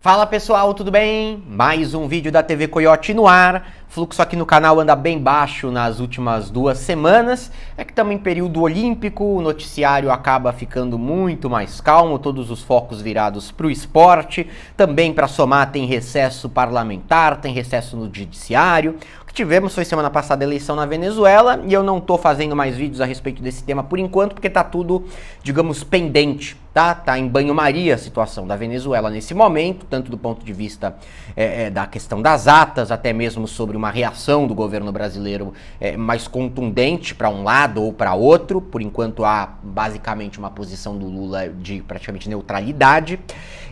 Fala pessoal, tudo bem? Mais um vídeo da TV Coyote no ar. Fluxo aqui no canal anda bem baixo nas últimas 2 semanas. É que estamos em período olímpico, o noticiário acaba ficando muito mais calmo, todos os focos virados para o esporte. Também para somar tem recesso parlamentar, tem recesso no judiciário. O que tivemos foi semana passada a eleição na Venezuela e eu não tô fazendo mais vídeos a respeito desse tema por enquanto, porque tá tudo, digamos, pendente, tá? Tá em banho-maria a situação da Venezuela nesse momento, tanto do ponto de vista da questão das atas, até mesmo sobre uma reação do governo brasileiro mais contundente para um lado ou para outro. Por enquanto há basicamente uma posição do Lula de praticamente neutralidade.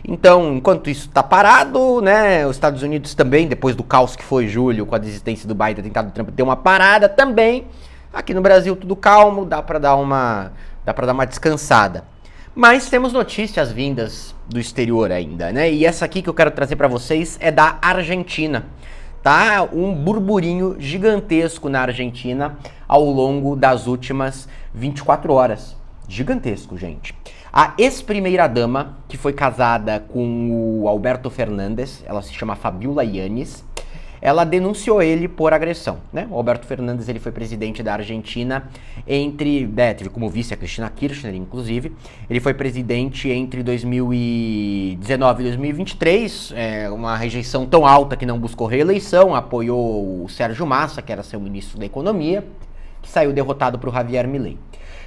Então, enquanto isso está parado, né, os Estados Unidos também, depois do caos que foi julho com a desistência do Biden, tentado Trump ter uma parada também. Aqui no Brasil tudo calmo, dá para dar uma descansada. Mas temos notícias vindas do exterior ainda, né? E essa aqui que eu quero trazer para vocês é da Argentina. Tá um burburinho gigantesco na Argentina ao longo das últimas 24 horas. Gigantesco, gente. A ex-primeira-dama, que foi casada com o Alberto Fernandes, ela se chama Fabiola Yáñez, ela denunciou ele por agressão, né? O Alberto Fernandes, ele foi presidente da Argentina teve como vice a Cristina Kirchner, inclusive. Ele foi presidente entre 2019 e 2023, uma rejeição tão alta que não buscou reeleição, apoiou o Sérgio Massa, que era seu ministro da Economia, que saiu derrotado para o Javier Milei.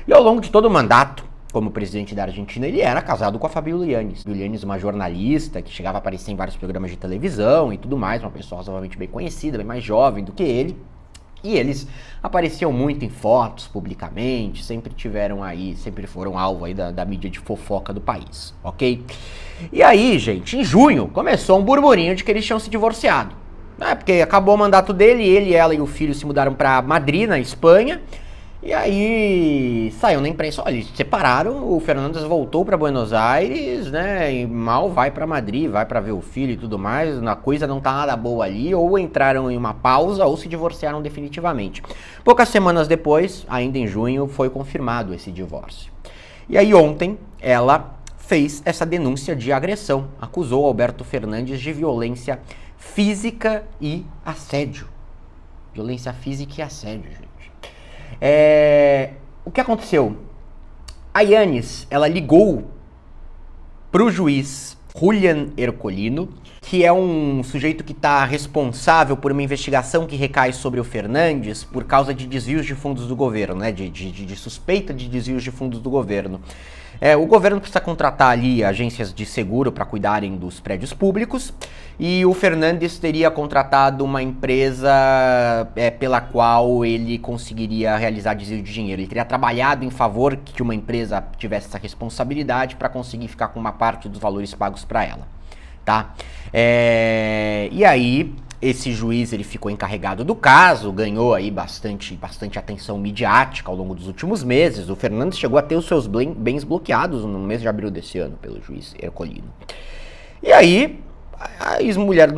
E ao longo de todo o mandato, como presidente da Argentina, ele era casado com a Fabiola Yáñez. Fabiola Yáñez, uma jornalista que chegava a aparecer em vários programas de televisão e tudo mais, uma pessoa razoavelmente bem conhecida, bem mais jovem do que ele. E eles apareciam muito em fotos, publicamente, sempre foram alvo aí da mídia de fofoca do país, ok? E aí, gente, em junho, começou um burburinho de que eles tinham se divorciado. Porque acabou o mandato dele, ele, ela e o filho se mudaram para Madrid, na Espanha. E aí saiu na imprensa, olha, eles se separaram, o Fernandes voltou para Buenos Aires, né, e mal vai para Madrid, vai para ver o filho e tudo mais, a coisa não tá nada boa ali, ou entraram em uma pausa ou se divorciaram definitivamente. Poucas semanas depois, ainda em junho, foi confirmado esse divórcio. E aí ontem ela fez essa denúncia de agressão, acusou Alberto Fernandes de violência física e assédio. Violência física e assédio, gente. O que aconteceu? A Yáñez, ela ligou pro juiz Julián Ercolino, que é um sujeito que está responsável por uma investigação que recai sobre o Fernandes por causa de desvios de fundos do governo, né? De suspeita de desvios de fundos do governo. O governo precisa contratar ali agências de seguro para cuidarem dos prédios públicos e o Fernandes teria contratado uma empresa pela qual ele conseguiria realizar desvio de dinheiro. Ele teria trabalhado em favor que uma empresa tivesse essa responsabilidade para conseguir ficar com uma parte dos valores pagos para ela, tá? E aí esse juiz, ele ficou encarregado do caso, ganhou aí bastante atenção midiática ao longo dos últimos meses. O Fernandes chegou a ter os seus bens bloqueados no mês de abril desse ano pelo juiz Ercolino. E aí, a ex-mulher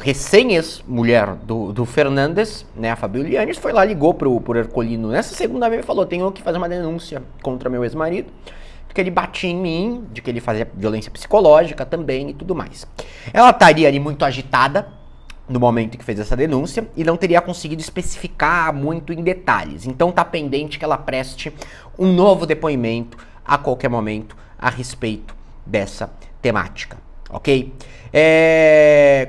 recém-ex-mulher do Fernandes, né, a Fabiola Yáñez, foi lá, ligou pro Ercolino nessa segunda vez e falou: tenho que fazer uma denúncia contra meu ex-marido, que ele batia em mim, de que ele fazia violência psicológica também e tudo mais. Ela estaria ali muito agitada no momento em que fez essa denúncia e não teria conseguido especificar muito em detalhes. Então tá pendente que ela preste um novo depoimento a qualquer momento a respeito dessa temática, ok?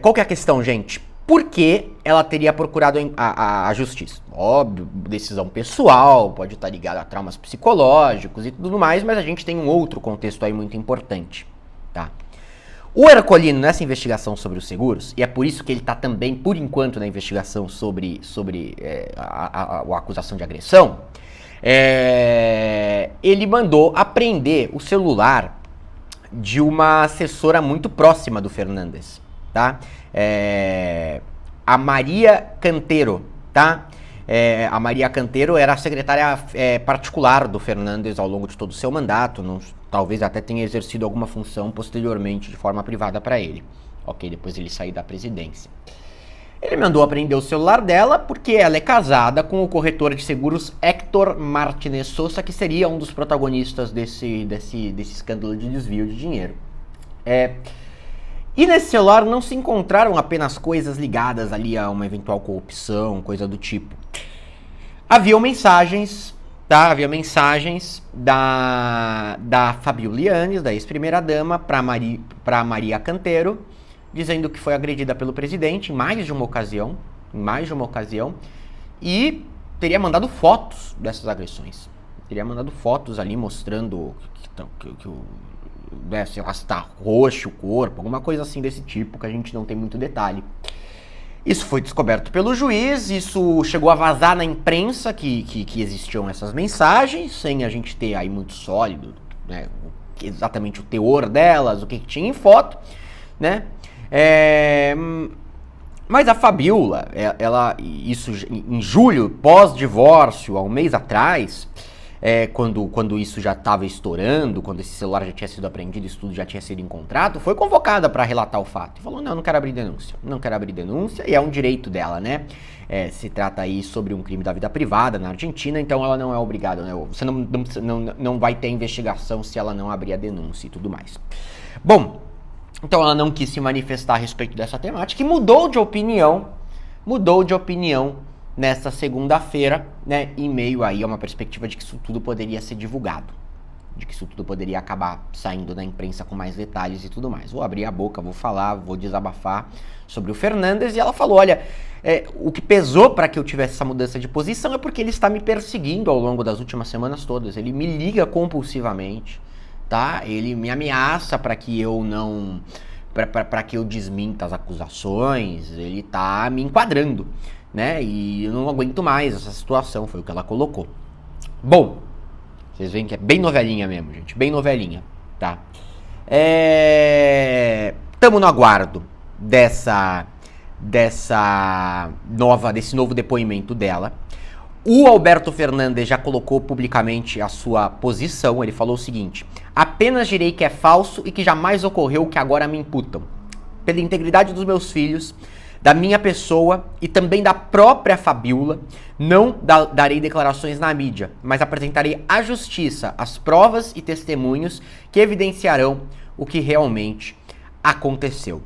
Qual que é a questão, gente? Por que ela teria procurado a justiça? Óbvio, decisão pessoal, pode estar ligada a traumas psicológicos e tudo mais, mas a gente tem um outro contexto aí muito importante, tá? O Ercolino, nessa investigação sobre os seguros, e é por isso que ele está também, por enquanto, na investigação sobre a acusação de agressão, ele mandou apreender o celular de uma assessora muito próxima do Fernandes, tá? A Maria Cantero, tá? A Maria Cantero era a secretária particular do Fernandes ao longo de todo o seu mandato, talvez até tenha exercido alguma função posteriormente de forma privada para ele, ok? Depois ele sair da presidência. Ele mandou apreender o celular dela porque ela é casada com o corretor de seguros Héctor Martínez Sosa, que seria um dos protagonistas desse escândalo de desvio de dinheiro. E nesse celular não se encontraram apenas coisas ligadas ali a uma eventual corrupção, coisa do tipo. Haviam mensagens, tá? Havia mensagens da Fabiola Yanez, da ex-primeira-dama, para Maria Cantero, dizendo que foi agredida pelo presidente em mais de uma ocasião, e teria mandado fotos dessas agressões. Teria mandado fotos ali mostrando que né, sei lá, se tá roxo o corpo, alguma coisa assim desse tipo, que a gente não tem muito detalhe. Isso foi descoberto pelo juiz, isso chegou a vazar na imprensa que existiam essas mensagens, sem a gente ter aí muito sólido, né, exatamente o teor delas, o que tinha em foto, né? Mas a Fabiola, isso em julho, pós-divórcio, há um mês atrás, quando isso já estava estourando, quando esse celular já tinha sido apreendido, isso tudo já tinha sido encontrado, foi convocada para relatar o fato. E falou, não quero abrir denúncia, e é um direito dela, né? Se trata aí sobre um crime da vida privada na Argentina, então ela não é obrigada, né? Você não vai ter investigação se ela não abrir a denúncia e tudo mais. Bom, então ela não quis se manifestar a respeito dessa temática e mudou de opinião nessa segunda-feira, né, em meio aí a uma perspectiva de que isso tudo poderia ser divulgado, de que isso tudo poderia acabar saindo na imprensa com mais detalhes e tudo mais. Vou abrir a boca, vou falar, vou desabafar sobre o Fernandes, e ela falou, olha, o que pesou para que eu tivesse essa mudança de posição é porque ele está me perseguindo ao longo das últimas semanas todas, ele me liga compulsivamente, tá? Ele me ameaça para que eu não... para que eu desminta as acusações, ele tá me enquadrando, né? E eu não aguento mais essa situação, foi o que ela colocou. Bom, vocês veem que é bem novelinha mesmo, gente, bem novelinha, tá? Tamo no aguardo desse novo depoimento dela. O Alberto Fernandes já colocou publicamente a sua posição, ele falou o seguinte: apenas direi que é falso e que jamais ocorreu o que agora me imputam. Pela integridade dos meus filhos, da minha pessoa e também da própria Fabiola, não darei declarações na mídia, mas apresentarei à justiça as provas e testemunhos que evidenciarão o que realmente aconteceu.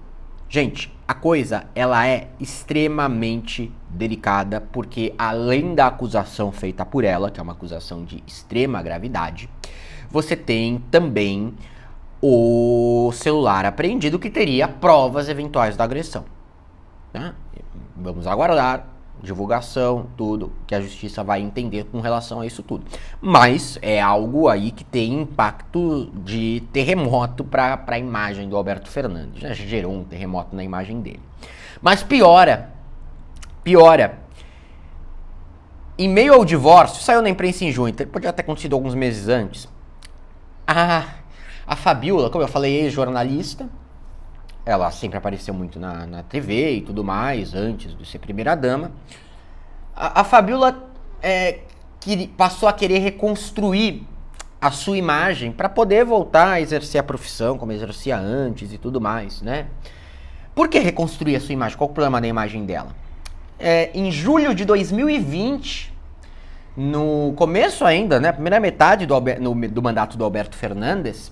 Gente, a coisa, ela é extremamente delicada, porque além da acusação feita por ela, que é uma acusação de extrema gravidade, você tem também o celular apreendido que teria provas eventuais da agressão. Né? Vamos aguardar divulgação, tudo que a justiça vai entender com relação a isso tudo. Mas é algo aí que tem impacto de terremoto para a imagem do Alberto Fernandes. Já gerou um terremoto na imagem dele. Mas piora. Em meio ao divórcio, saiu na imprensa em junho, podia ter acontecido alguns meses antes. A Fabiola, como eu falei, ex-jornalista, ela sempre apareceu muito na TV e tudo mais, antes de ser primeira-dama. A Fabiola passou a querer reconstruir a sua imagem para poder voltar a exercer a profissão como exercia antes e tudo mais, né? Por que reconstruir a sua imagem? Qual o problema da imagem dela? Em julho de 2020, no começo ainda, né, primeira metade do mandato do Alberto Fernandes,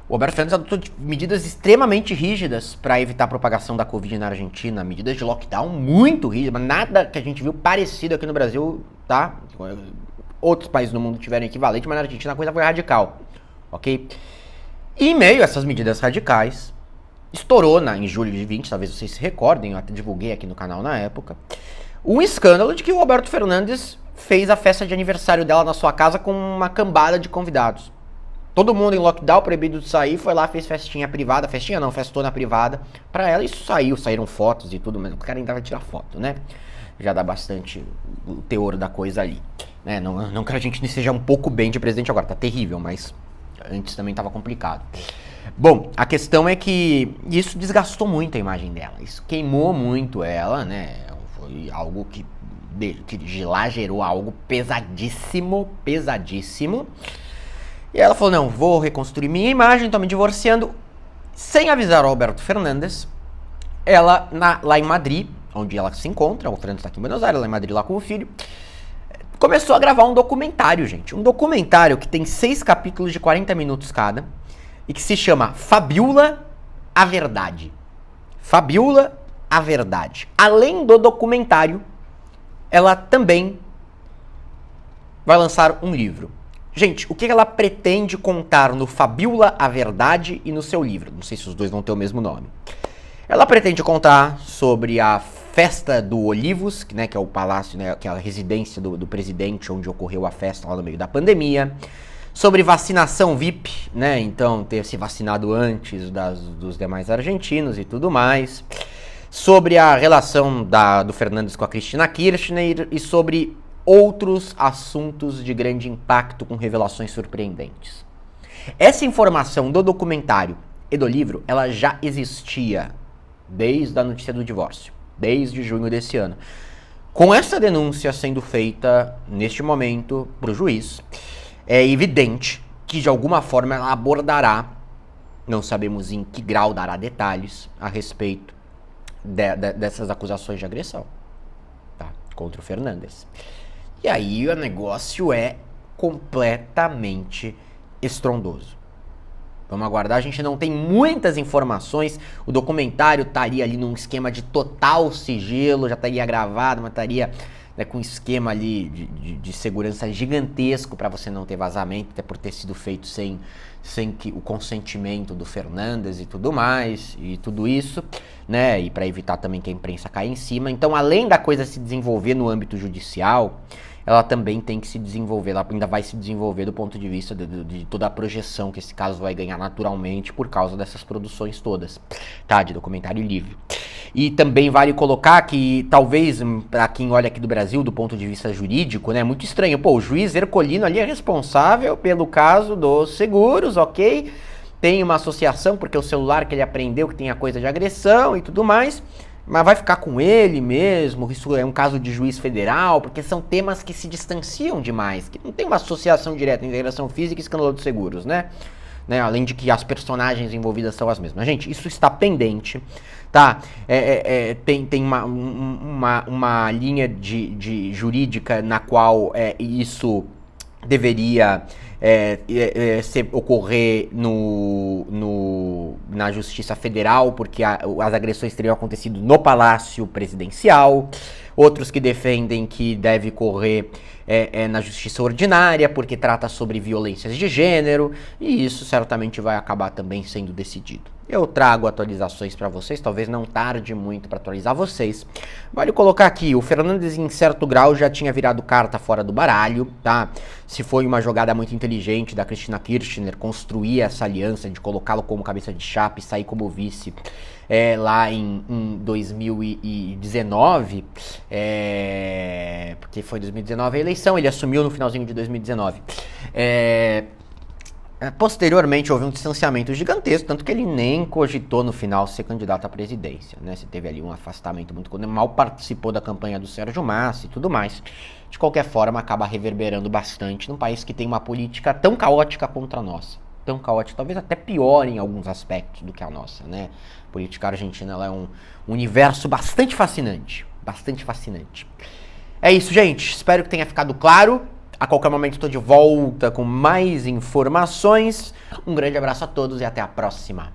o Alberto Fernandes adotou medidas extremamente rígidas para evitar a propagação da Covid na Argentina, medidas de lockdown muito rígidas, mas nada que a gente viu parecido aqui no Brasil, tá? Outros países do mundo tiveram equivalente, mas na Argentina a coisa foi radical, ok? E em meio a essas medidas radicais, estourou em julho de 20, talvez vocês se recordem, eu até divulguei aqui no canal na época, um escândalo de que o Alberto Fernandes fez a festa de aniversário dela na sua casa com uma cambada de convidados. Todo mundo em lockdown, proibido de sair, foi lá, fez festinha privada, festona privada pra ela, isso saíram fotos e tudo, mas o cara ainda vai tirar foto, né? Já dá bastante o teor da coisa ali, né? Não que a gente seja um pouco bem de presidente agora, tá terrível, mas antes também tava complicado. Bom, a questão é que isso desgastou muito a imagem dela, isso queimou muito ela, né? Foi algo que lá gerou algo pesadíssimo. E ela falou, não, vou reconstruir minha imagem, tô me divorciando. Sem avisar o Alberto Fernandes, ela, lá em Madrid, onde ela se encontra, o Fernandes tá aqui em Buenos Aires, lá em Madrid, lá com o filho, começou a gravar um documentário, gente. Um documentário que tem 6 capítulos de 40 minutos cada, e que se chama Fabiola, a Verdade. Fabiola a Verdade. Além do documentário, ela também vai lançar um livro. Gente, o que ela pretende contar no Fabiola a Verdade e no seu livro? Não sei se os dois vão ter o mesmo nome. Ela pretende contar sobre a festa do Olivos, né, que é o palácio, né, que é a residência do presidente, onde ocorreu a festa lá no meio da pandemia. Sobre vacinação VIP, né, então ter se vacinado antes dos demais argentinos e tudo mais. Sobre a relação do Fernandes com a Cristina Kirchner e sobre outros assuntos de grande impacto com revelações surpreendentes. Essa informação do documentário e do livro, ela já existia desde a notícia do divórcio, desde junho desse ano. Com essa denúncia sendo feita neste momento para o juiz, é evidente que de alguma forma ela abordará, não sabemos em que grau dará detalhes a respeito dessas acusações de agressão, tá, contra o Fernandes. E aí o negócio é completamente estrondoso. Vamos aguardar, a gente não tem muitas informações, o documentário estaria ali num esquema de total sigilo, já estaria gravado, mas estaria, né, com um esquema ali de segurança gigantesco para você não ter vazamento, até por ter sido feito sem que o consentimento do Fernandes e tudo mais, e tudo isso, né, e para evitar também que a imprensa caia em cima. Então, além da coisa se desenvolver no âmbito judicial, ela também tem que se desenvolver, ela ainda vai se desenvolver do ponto de vista de toda a projeção que esse caso vai ganhar naturalmente por causa dessas produções todas, tá, de documentário e livro. E também vale colocar que, talvez, para quem olha aqui do Brasil, do ponto de vista jurídico, né, é muito estranho. Pô, o juiz Ercolino ali é responsável pelo caso dos seguros, ok? Tem uma associação, porque o celular que ele aprendeu que tem a coisa de agressão e tudo mais, mas vai ficar com ele mesmo, isso é um caso de juiz federal, porque são temas que se distanciam demais, que não tem uma associação direta, integração física e escândalo de seguros, né? Além de que as personagens envolvidas são as mesmas. Gente, isso está pendente, tá? Tem uma linha de jurídica na qual isso deveria ocorrer na Justiça Federal, porque as agressões teriam acontecido no Palácio Presidencial. Outros que defendem que deve ocorrer na Justiça Ordinária, porque trata sobre violências de gênero, e isso certamente vai acabar também sendo decidido. Eu trago atualizações para vocês, talvez não tarde muito para atualizar vocês. Vale colocar aqui, o Fernandes em certo grau já tinha virado carta fora do baralho, tá? Se foi uma jogada muito inteligente da Cristina Kirchner construir essa aliança de colocá-lo como cabeça de chapa e sair como vice lá em 2019, porque foi 2019 a eleição, ele assumiu no finalzinho de 2019. Posteriormente houve um distanciamento gigantesco, tanto que ele nem cogitou no final ser candidato à presidência, né? Você teve ali um afastamento muito, quando mal participou da campanha do Sérgio Massa e tudo mais. De qualquer forma, acaba reverberando bastante num país que tem uma política tão caótica contra a nossa. Tão caótica, talvez até pior em alguns aspectos do que a nossa, né? A política argentina, ela é um universo bastante fascinante, bastante fascinante. É isso, gente. Espero que tenha ficado claro. A qualquer momento estou de volta com mais informações. Um grande abraço a todos e até a próxima.